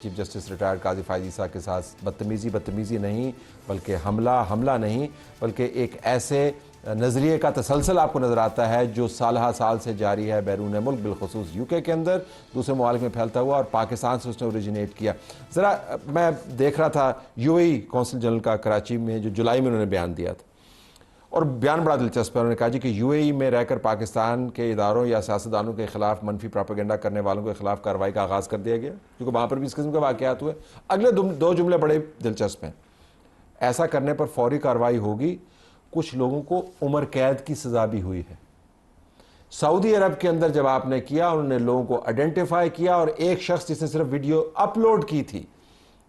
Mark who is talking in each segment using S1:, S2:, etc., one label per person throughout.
S1: Chief justice retired قاضی فائز عیسیٰ کے ساتھ بدتمیزی نہیں بلکہ حملہ نہیں بلکہ ایک ایسے نظریے کا تسلسل آپ کو نظر آتا ہے جو سالہ سال سے جاری ہے بیرون ملک، بالخصوص یو کے اندر، دوسرے ممالک میں پھیلتا ہوا، اور پاکستان سے اس نے اوریجنیٹ کیا۔ ذرا میں دیکھ رہا تھا you a E council general کا کراچی میں جو جولائی میں انہوں نے بیان دیا تھا، اور بیان بڑا دلچسپ ہے۔ انہوں نے کہا جی کہ یو اے ای میں رہ کر پاکستان کے اداروں یا سیاستدانوں کے خلاف منفی پراپیگنڈا کرنے والوں کے خلاف کارروائی کا آغاز کر دیا گیا، کیونکہ وہاں پر بھی اس قسم کے واقعات ہوئے۔ اگلے دو جملے بڑے دلچسپ ہیں۔ ایسا کرنے پر فوری کارروائی ہوگی، کچھ لوگوں کو عمر قید کی سزا بھی ہوئی ہے۔ سعودی عرب کے اندر جب آپ نے کیا، انہوں نے لوگوں کو آئیڈینٹیفائی کیا، اور ایک شخص جس نے صرف ویڈیو اپلوڈ کی تھی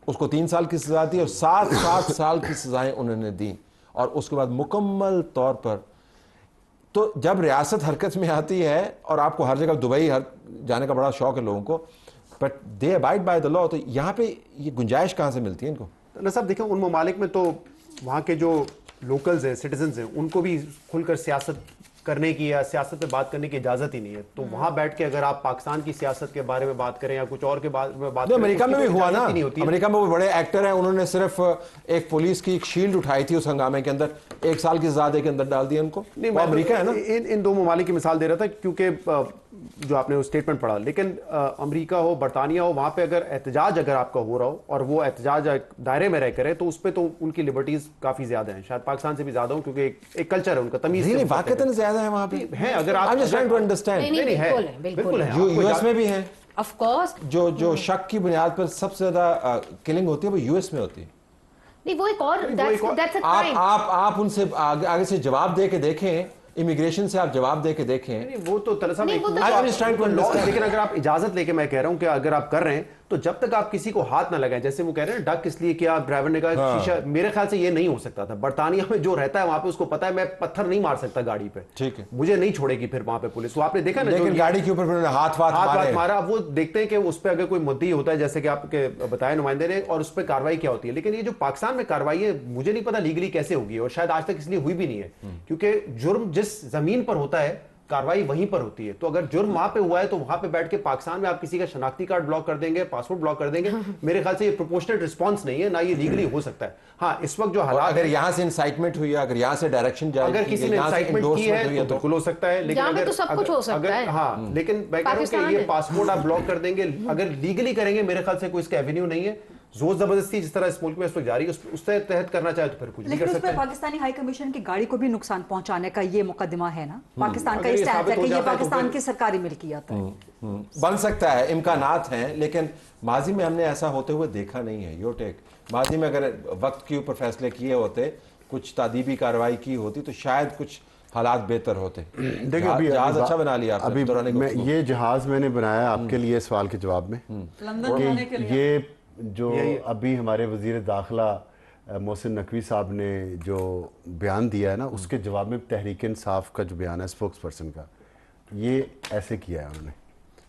S1: اس کو 3 سال کی سزا دی، اور 7 سال کی سزائیں انہوں نے دیں، اور اس کے بعد مکمل طور پر۔ تو جب ریاست حرکت میں آتی ہے اور آپ کو ہر جگہ دبئی جانے کا بڑا شوق ہے لوگوں کو، but they abide by the law, تو یہاں پہ یہ گنجائش کہاں سے ملتی ہے ان کو؟
S2: نہ صاحب دیکھیں، ان ممالک میں تو وہاں کے جو لوکلز ہیں، سٹیزنز ہیں، ان کو بھی کھل کر سیاست کرنے کی یا سیاست پہ بات کرنے کی اجازت ہی نہیں ہے۔ تو وہاں بیٹھ کے اگر آپ پاکستان کی سیاست کے بارے میں بات کریں یا کچھ اور کے بارے میں بات کریں،
S1: امریکہ میں بھی ہوا نا، امریکہ میں وہ بڑے ایکٹر ہیں، انہوں نے صرف ایک پولیس کی ایک شیلڈ اٹھائی تھی اس ہنگامے کے اندر، 1 سال کی سزا دے کے اندر ڈال دیا ان کو۔ وہ امریکہ ہے نا۔
S2: ان 2 ممالک کی مثال دے رہا تھا کیونکہ جو آپ نے وہ اسٹیٹمنٹ پڑھا، لیکن امریکہ ہو، برطانیہ ہو، وہاں پہ اگر احتجاج اگر آپ کا ہو رہا ہو اور وہ احتجاج دائرے میں رہ کرے، تو اس پہ تو ان کی لبرٹیز کافی زیادہ ہیں، شاید پاکستان سے بھی زیادہ ہوں، کیونکہ ایک کلچر ہے ان کا، تمیز سے
S1: واقعتاً زیادہ ہے وہاں پہ
S2: ہے۔ اگر آپ
S1: بالکل ہے، یو ایس میں بھی ہے
S3: آف کورس،
S1: جو شک کی بنیاد پر سب سے زیادہ کلنگ ہوتی ہے وہ یو ایس میں ہوتی ہے۔
S3: نہیں وہ ایک اور
S1: آپ ان سے آگے سے جواب دے کے دیکھیں، امیگریشن سے آپ جواب دے کے دیکھیں،
S2: وہ تو لیکن اگر آپ اجازت لے کے، میں کہہ رہا ہوں کہ اگر آپ کر رہے ہیں تو جب تک آپ کسی کو ہاتھ نہ لگائیں، جیسے وہ کہہ رہے ہیں ڈک اس لیے کیا، ڈرائیور نے کہا شیشہ، میرے خیال سے یہ نہیں ہو سکتا تھا۔ برطانیہ میں جو رہتا ہے وہاں پہ اس کو پتا ہے میں پتھر نہیں مار سکتا گاڑی پہ، ٹھیک ہے، مجھے نہیں چھوڑے گی پھر وہاں پہ پولیس۔ وہ آپ نے دیکھا نا،
S1: لیکن گاڑی کے اوپر ہاتھ
S2: مارا، وہ دیکھتے ہیں کہ اس پہ اگر کوئی مدعی ہوتا ہے، جیسے کہ آپ کے بتایا نمائندے نے، اور اس پہ کاروائی کیا ہوتی ہے۔ لیکن یہ جو پاکستان میں کاروائی ہے، مجھے نہیں پتا لیگلی کیسے ہوگی، اور شاید آج تک اس لیے ہوئی بھی نہیں ہے، کیونکہ جرم جس زمین پر ہوتا ہے کاروائی وہیں پر ہوتی ہے۔ تو اگر جرم وہاں پہ ہوا ہے تو وہاں پہ بیٹھ کے پاکستان میں آپ کسی کا شناختی کارڈ بلاک کر دیں گے، پاسپورٹ بلاک کر دیں گے، میرے خیال سے یہ پروپورشنل رسپانس نہیں ہے، نہ یہ لیگلی ہو سکتا ہے۔ ہاں اس وقت جو حالات،
S1: اگر یہاں سے انسائٹمنٹ ہوئی ہے، اگر یہاں سے ڈائریکشن جاری
S2: اگر کسی نے انسائٹمنٹ کی ہے تو بالکل ہو سکتا ہے، لیکن
S3: اگر سب کچھ ہو سکتا ہے۔
S2: ہاں لیکن میں کہہ رہا ہوں کہ یہ پاسپورٹ آپ بلاک کر دیں گے، اگر لیگلی کریں گے میرے خیال سے کوئی اس کا ایونیو نہیں ہے۔ زور زبردستی جس طرح اس ملک میں اس وقت جاری ہے، اس سے تحت کرنا چاہے تو پھر کچھ نہیں کر سکتے۔
S4: لیکن اس میں پاکستانی ہائی کمیشن کی گاڑی کو بھی نقصان پہنچانے کا یہ مقدمہ ہے نا، پاکستان کا اسٹینڈ ہے کہ یہ پاکستان کی سرکاری ملکیت ہے۔
S1: بن سکتا ہے، امکانات ہیں، لیکن ماضی میں ہم نے ایسا ہوتے ہوئے دیکھا نہیں ہے۔ یو ٹیک ماضی میں اگر وقت کے اوپر فیصلے کیے ہوتے، کچھ تعدیبی کارروائی کی ہوتی، تو شاید کچھ حالات بہتر ہوتے۔ جہاز اچھا بنا لیا
S5: ابھی یہ جہاز میں نے بنایا آپ کے لیے سوال کے جواب میں، یہ جو ابھی ہمارے وزیر داخلہ محسن نقوی صاحب نے جو بیان دیا ہے نا، اس کے جواب میں تحریک انصاف کا جو بیان ہے اسپوکس پرسن کا، یہ ایسے کیا ہے انہوں نے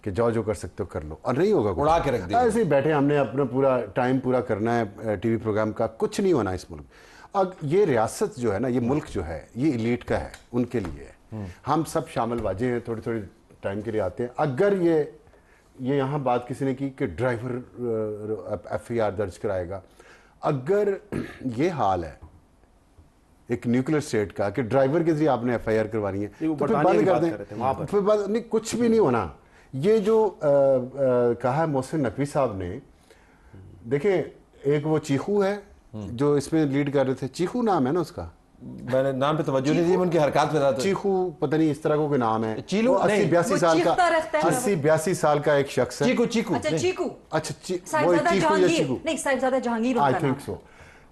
S5: کہ جو کر سکتے ہو کر لو، اور نہیں ہوگا،
S1: اڑا کے رکھ دیا،
S5: ایسے ہی بیٹھے ہم نے اپنا پورا ٹائم پورا کرنا ہے ٹی وی پروگرام کا، کچھ نہیں ہونا اس ملک۔ اب یہ ریاست جو ہے نا، یہ ملک جو ہے، یہ ایلیٹ کا ہے، ان کے لیے ہے، ہم سب شامل واجہ ہیں، تھوڑی تھوڑی ٹائم کے لیے آتے ہیں۔ اگر یہ یہاں بات کسی نے کی کہ ڈرائیور ایف آئی آر درج کرائے گا، اگر یہ حال ہے ایک نیوکلیر اسٹیٹ کا کہ ڈرائیور کے ذریعے آپ نے ایف آئی آر کروانی ہے، تو پھر بند کر دیں، پھر نہیں، کچھ بھی نہیں ہونا۔ یہ جو کہا ہے محسن نقوی صاحب نے، دیکھیں ایک وہ چیخو ہے جو اس میں لیڈ کر رہے تھے، چیخو نام ہے نا اس کا،
S1: میں نے نام پہ توجہ نہیں دی، ان کی حرکات پہ تھا،
S5: چیخو پتہ نہیں اس طرح کو کوئی نام ہے،
S1: چیلو
S5: 80-82 سال کا، 80-82 سال کا ایک شخص ہے،
S1: چیکو
S4: اچھا چیکو،
S5: اچھا وہ چیخو یا چیکو،
S4: نہیں صاحبزادہ جہانگیر
S5: آئی تھنک سو،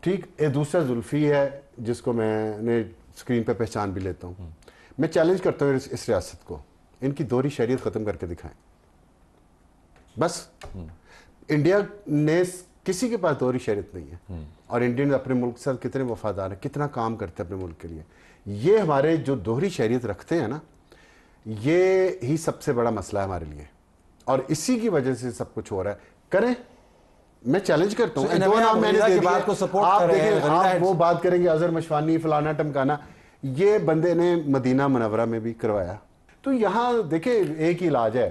S5: ٹھیک۔ ایک دوسرا زلفی ہے جس کو میں نے اسکرین پہ پہچان بھی لیتا ہوں۔ میں چیلنج کرتا ہوں اس ریاست کو، ان کی دوہری شہریت ختم کر کے دکھائیں بس۔ انڈیا نے کسی کے پاس دوہری شہریت نہیں ہے، اور انڈین اپنے ملک کے ساتھ کتنے وفادار ہیں، کتنا کام کرتے ہیں اپنے ملک کے لیے۔ یہ ہمارے جو دوہری شہریت رکھتے ہیں نا، یہ ہی سب سے بڑا مسئلہ ہے ہمارے لیے، اور اسی کی وجہ سے سب کچھ ہو رہا ہے۔ کریں، میں چیلنج کرتا ہوں، دو نام میں نے دے دیے، آپ دیکھیں، آپ وہ بات کریں گے اظہر مشوانی فلانا ٹمکانا، یہ بندے نے مدینہ منورہ میں بھی کروایا۔ تو یہاں دیکھیں ایک ہی علاج ہے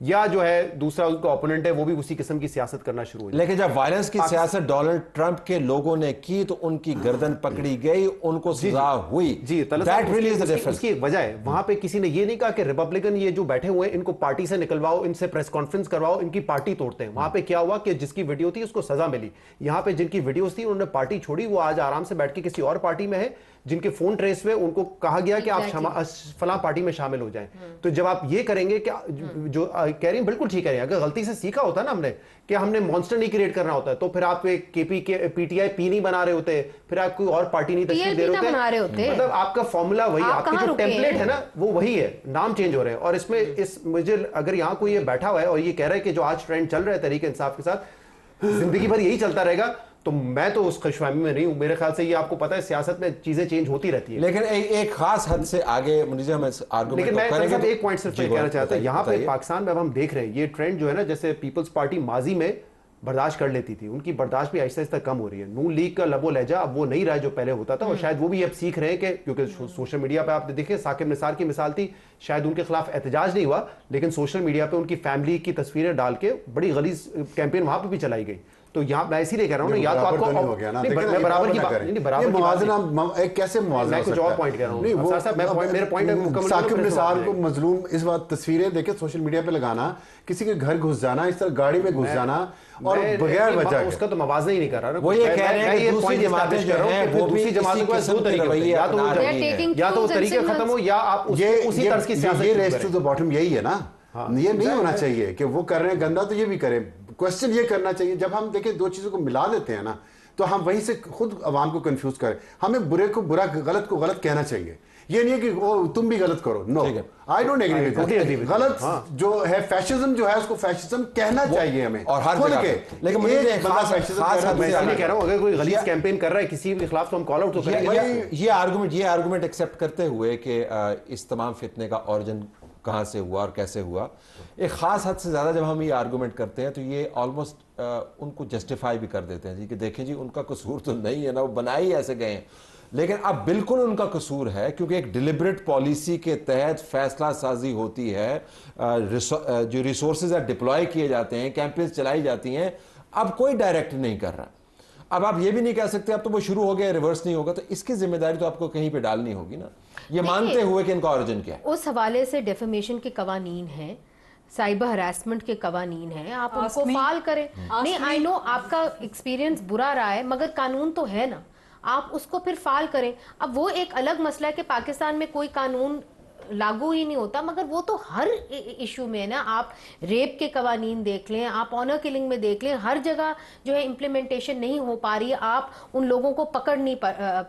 S2: یا جو ہے دوسرا ان کا اوپوننٹ ہے وہ بھی اسی قسم کی سیاست کرنا شروع ہو جائے.
S1: لیکن جب وائلنس کی سیاست ڈونلڈ ٹرمپ کے لوگوں نے کی تو ان کی گردن پکڑی گئی, ان کو سزا ہوئی.
S2: جی
S1: That really is the difference.
S2: اس کی وجہ ہے وہاں پہ کسی نے یہ نہیں کہا کہ ریپبلکن یہ جو بیٹھے ہوئے ہیں ان کو پارٹی سے نکلواؤ, ان سے پریس کانفرنس کرواؤ, ان کی پارٹی توڑتے ہیں. وہاں پہ کیا ہوا کہ جس کی ویڈیو تھی اس کو سزا ملی. یہاں پہ جن کی ویڈیوز تھی انہوں نے پارٹی چھوڑی, وہ آج آرام سے بیٹھ کے کسی اور پارٹی میں ہے. جن کے فون ٹریس ہوئے ان کو کہا گیا کہ آپ فلاں پارٹی میں شامل ہو جائیں. تو جب آپ یہ کریں گے کہ جو کہہ رہی ہیں بالکل ٹھیک ہے, اگر غلطی سے سیکھا ہوتا نا ہم نے کہ ہم نے مانسٹر نہیں کریٹ کرنا ہوتا تو پھر آپ پی ٹی آئی پی نہیں بنا رہے ہوتے, پھر آپ کوئی اور پارٹی نہیں تشکیل دے رہے ہوتے. مطلب آپ کا فارمولا وہی, آپ کی جو ٹیمپلیٹ ہے نا وہ وہی ہے, نام چینج ہو رہے ہیں. اور اس میں مجھے اگر یہاں کوئی یہ بیٹھا ہوا ہے اور یہ کہہ رہا ہے کہ جو آج ٹرینڈ چل رہا ہے تحریک انصاف کے ساتھ زندگی بھر یہی چلتا رہے گا, تو میں تو اس خوشفہمی میں نہیں ہوں. میرے خیال سے یہ آپ کو پتا ہے سیاست میں چیزیں چینج ہوتی رہتی ہیں,
S1: لیکن ایک خاص حد سے آگے مجھے ہم
S2: لیکن میں ایک پوائنٹ صرف کہنا چاہتا ہوں. یہاں پہ پاکستان میں اب ہم دیکھ رہے ہیں یہ ٹرینڈ جو ہے نا, جیسے پیپلز پارٹی ماضی میں برداشت کر لیتی تھی, ان کی برداشت بھی آہستہ آہستہ کم ہو رہی ہے. نون لیگ کا لب و لہجہ اب وہ نہیں رہا جو پہلے ہوتا تھا, اور شاید وہ بھی اب سیکھ رہے ہیں کہ کیونکہ سوشل میڈیا پہ آپ نے دیکھے ثاقب نثار کی مثال تھی, شاید ان کے خلاف احتجاج نہیں ہوا لیکن سوشل میڈیا پہ ان کی فیملی کی تصویریں ڈال کے بڑی غلیظ کیمپین وہاں پہ بھی چلائی گئی. تو یہاں میں اسی لیے کہہ رہا ہوں نا, یا تو آپ کو برابر کی بات نہیں, برابر
S5: موازنہ کیسے موازنہ
S2: میں کچھ اور پوائنٹ کہہ رہا ہوں. میرے پوائنٹ
S5: ثاقب نثار کو مظلوم اس بات تصویریں دیکھیں سوشل میڈیا پہ لگانا, کسی کے گھر گھس جانا, اس طرح گاڑی میں گھس جانا اور بغیر وجہ
S2: اس کا تو موازنہ ہی نہیں کر رہا.
S1: وہ یہ کہہ رہے ہیں کہ دوسری جماعتیں جو ہیں وہ بھی
S2: جماعتوں کے دو طریقے, یا تو وہ طریقے ختم ہو یا آپ اسی طرز کی سیاست.
S5: یہ ریس ٹو دی باٹم یہی ہے نا, یہ نہیں ہونا چاہیے کہ وہ کر رہے ہیں گندا تو یہ بھی کریں. کوشچن یہ کرنا چاہیے جب ہم دیکھیں دو چیزوں کو ملا دیتے ہیں نا تو ہم وہیں سے خود عوام کو کنفیوز کریں. ہمیں برے کو برا, غلط کو غلط کہنا چاہیے. یہ نہیں ہے کہ تم بھی غلط کرو, نو آئی ڈونٹ ایگری ود غلط جو ہے فیشزم جو ہے اس کو فیشزم کہنا چاہیے ہمیں,
S1: اور ہر جگہ. لیکن مجھے خاص
S2: میں نہیں کہہ رہا ہوں اگر کوئی غلیظ کیمپین کر رہا ہے کسی کے خلاف تو ہم کال آؤٹ تو کریں گے.
S1: یہ آرگومنٹ ایکسیپٹ کرتے ہوئے کہ اس تمام فتنے کا اوریجن کہاں سے ہوا اور کیسے ہوا, ایک خاص حد سے زیادہ جب ہم یہ آرگومنٹ کرتے ہیں تو یہ آلموسٹ ان کو جسٹیفائی بھی کر دیتے ہیں جی کہ دیکھیں جی ان کا قصور تو نہیں ہے نا, وہ بنائی ہی ایسے گئے ہیں. لیکن اب بالکل ان کا قصور ہے کیونکہ ایک ڈیلیبریٹ پالیسی کے تحت فیصلہ سازی ہوتی ہے, جو ریسورسز ڈپلوائے کیے جاتے ہیں, کیمپینز چلائی جاتی ہیں, اب کوئی ڈائریکٹ نہیں کر رہا. اب آپ یہ بھی نہیں کہہ سکتے اب تو وہ شروع ہو گیا ریورس نہیں ہوگا, تو اس کی ذمہ داری تو آپ کو کہیں پہ ڈالنی ہوگی نا, یہ مانتے ہوئے کہ ان کا اوریجن کیا ہے.
S3: اس حوالے سے ڈیفیمیشن کے قوانین ہیں, سائبر ہراسمنٹ کے قوانین ہیں, آپ ان کو فعال کریں. نہیں آئی نو آپ کا ایکسپیرینس برا رہا ہے مگر قانون تو ہے نا, آپ اس کو پھر فعال کریں. اب وہ ایک الگ مسئلہ ہے کہ پاکستان میں کوئی قانون لاگو ہی نہیں ہوتا, مگر وہ تو ہر ایشو میں ہے نا. آپ ریپ کے قوانین دیکھ لیں, آپ آنر کلنگ میں دیکھ لیں, ہر جگہ جو ہے امپلیمنٹیشن نہیں ہو پا رہی ہے, آپ ان لوگوں کو پکڑ نہیں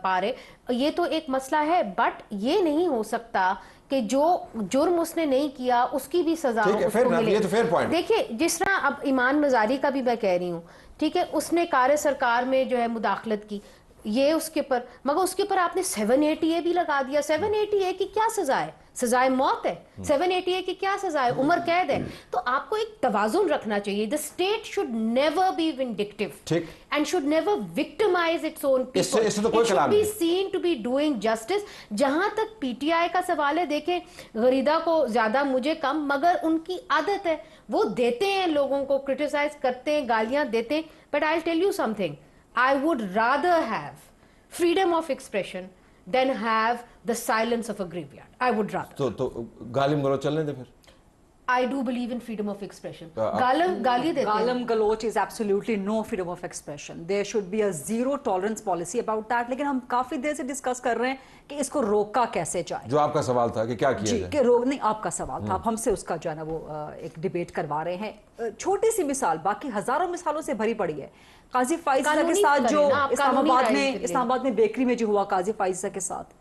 S3: پا رہے. یہ تو ایک مسئلہ ہے, بٹ یہ نہیں ہو سکتا کہ جو جرم اس نے نہیں کیا اس کی بھی سزا اس کو ملے. دیکھیے جس طرح اب ایمان مزاری کا بھی میں کہہ رہی ہوں, ٹھیک ہے, اس نے کار سرکار میں جو ہے مداخلت کی, یہ اس کے پر, مگر اس کے پر آپ نے 780A بھی لگا دیا. 780A کی کیا سزا ہے؟ سزائے موت ہے. 780A کی کیا سزا ہے؟ عمر قید ہے. تو آپ کو ایک توازن رکھنا چاہیے. The state should never be vindictive and should never victimize its own people. It should be seen to be doing justice. جہاں تک پی ٹی آئی کا سوال ہے, دیکھیں غریدہ کو زیادہ مجھے کم, مگر ان کی عادت ہے, وہ دیتے ہیں لوگوں کو, کرٹیسائز کرتے ہیں, گالیاں دیتے ہیں. But I'll tell you something, I would rather have freedom of expression than have the silence of a graveyard. I would rather.
S1: تو گالم گلوچ چلنے دے پھر.
S3: I do believe in freedom of expression. گالی دیتے ہیں.
S4: Galam galoch is absolutely no freedom of expression. There should be a zero tolerance policy about that. لیکن ہم کافی دیر سے discuss کر رہے ہیں کہ اس کو روکا کیسے جائے.
S1: جو آپ کا سوال تھا کہ کیا کیا جائے.
S4: جی کہ روک نہیں, آپ کا سوال تھا, آپ ہم سے اس کا جو ہے نا وہ ایک ڈیبیٹ کروا رہے ہیں. چھوٹی سی مثال, باقی ہزاروں مثالوں سے بھری پڑی ہے. قاضی فائزہ کے ساتھ جو اسلام آباد میں بیکری میں جو ہوا قاضی فائزہ کے ساتھ,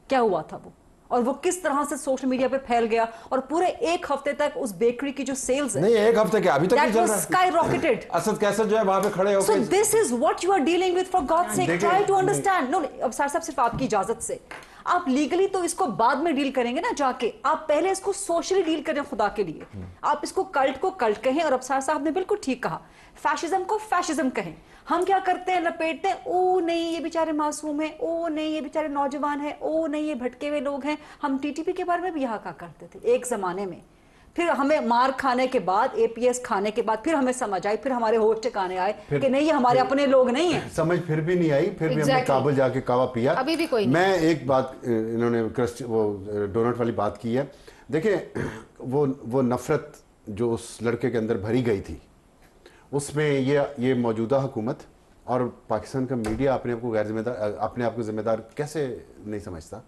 S4: کیا ہوا تھا وہ, اور وہ کس طرح سے سوشل میڈیا پہ پھیل گیا, اور پورے ایک ہفتے تک اس بیکری کی جو سیلز
S1: نہیں, ایک ہفتے کیا ابھی تک
S4: نہیں چل رہا, sky rocketed.
S1: اسد کیسر جو ہے وہاں پہ کھڑے ہو کے,
S4: so this is what you are dealing with, for God's sake try to understand. No, اب سر صاحب صرف آپ کی اجازت سے, آپ لیگلی تو اس کو بعد میں ڈیل کریں گے نا جا کے, آپ پہلے اس کو سوشلی ڈیل کریں خدا کے لیے. آپ اس کو کلٹ کہیں, اور ابصار صاحب نے بالکل ٹھیک کہا, فیشزم کو فیشزم کہیں. ہم کیا کرتے ہیں, لپیٹتے ہیں, او نہیں یہ بیچارے معصوم ہیں, او نہیں یہ بیچارے نوجوان ہیں, او نہیں یہ بھٹکے ہوئے لوگ ہیں. ہم ٹی ٹی پی کے بارے میں بھی یہاں کہا کرتے تھے ایک زمانے میں, پھر ہمیں مار کھانے کے بعد APS کھانے کے بعد پھر ہمیں سمجھ آئی, پھر ہمارے ہوش ٹھکانے آئے کہ نہیں یہ ہمارے اپنے لوگ نہیں ہیں.
S5: سمجھ پھر بھی نہیں آئی, پھر بھی ہم نے
S3: Exactly.
S5: کابل جا کے کعوہ پیا.
S3: ابھی بھی کوئی نہیں.
S5: میں ایک بات, انہوں نے وہ ڈونٹ والی بات کی ہے, دیکھیں وہ نفرت جو اس لڑکے کے اندر بھری گئی تھی, اس میں یہ موجودہ حکومت اور پاکستان کا میڈیا اپنے آپ کو غیر ذمہ دار, اپنے آپ کو ذمہ دار کیسے نہیں سمجھتا.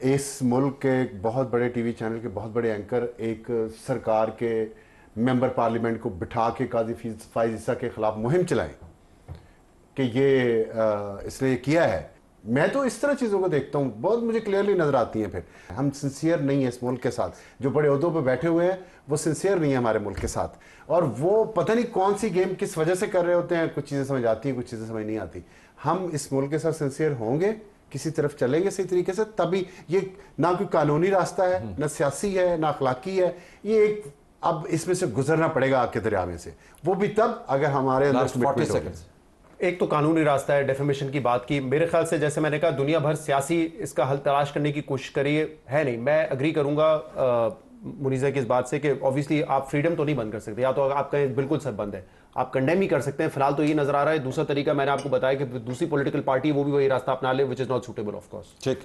S5: اس ملک کے ایک بہت بڑے ٹی وی چینل کے بہت بڑے اینکر ایک سرکار کے ممبر پارلیمنٹ کو بٹھا کے قاضی فائز عیسیٰ کے خلاف مہم چلائیں کہ یہ اس نے یہ کیا ہے. میں تو اس طرح چیزوں کو دیکھتا ہوں, بہت مجھے کلیئرلی نظر آتی ہیں. پھر ہم سنسیئر نہیں ہیں اس ملک کے ساتھ, جو بڑے عہدوں پہ بیٹھے ہوئے ہیں وہ سنسیئر نہیں ہیں ہمارے ملک کے ساتھ, اور وہ پتہ نہیں کون سی گیم کس وجہ سے کر رہے ہوتے ہیں. کچھ چیزیں سمجھ آتی ہیں, کچھ چیزیں سمجھ نہیں آتی. ہم اس ملک کے ساتھ سنسیئر ہوں گے, کسی طرف چلیں گے صحیح طریقے سے, تبھی یہ نہ کوئی قانونی راستہ ہے, نہ سیاسی ہے, نہ اخلاقی ہے. یہ ایک اب اس میں سے گزرنا پڑے گا آگ کے دریا میں سے, وہ بھی تب اگر ہمارے اندر
S1: Last 40
S5: commitment ہوگی.
S1: seconds.
S2: ایک تو قانونی راستہ ہے, ڈیفیمیشن کی بات کی. میرے خیال سے جیسے میں نے کہا دنیا بھر سیاسی اس کا حل تلاش کرنے کی کوشش کری ہے نہیں. میں اگری کروں گا منیزہ کی اس بات سے کہ obviously آپ فریڈم تو نہیں بند کر سکتے, یا تو آپ کہیں بالکل سب بند ہے, آپ کنڈیم ہی کر سکتے ہیں. فی الحال تو یہ نظر آ رہا ہے. دوسرا طریقہ میں نے آپ کو بتایا کہ دوسری پولیٹیکل پارٹی وہ بھی وہی راستہ اپنا لے, which is not suitable of course.
S1: ٹھیک.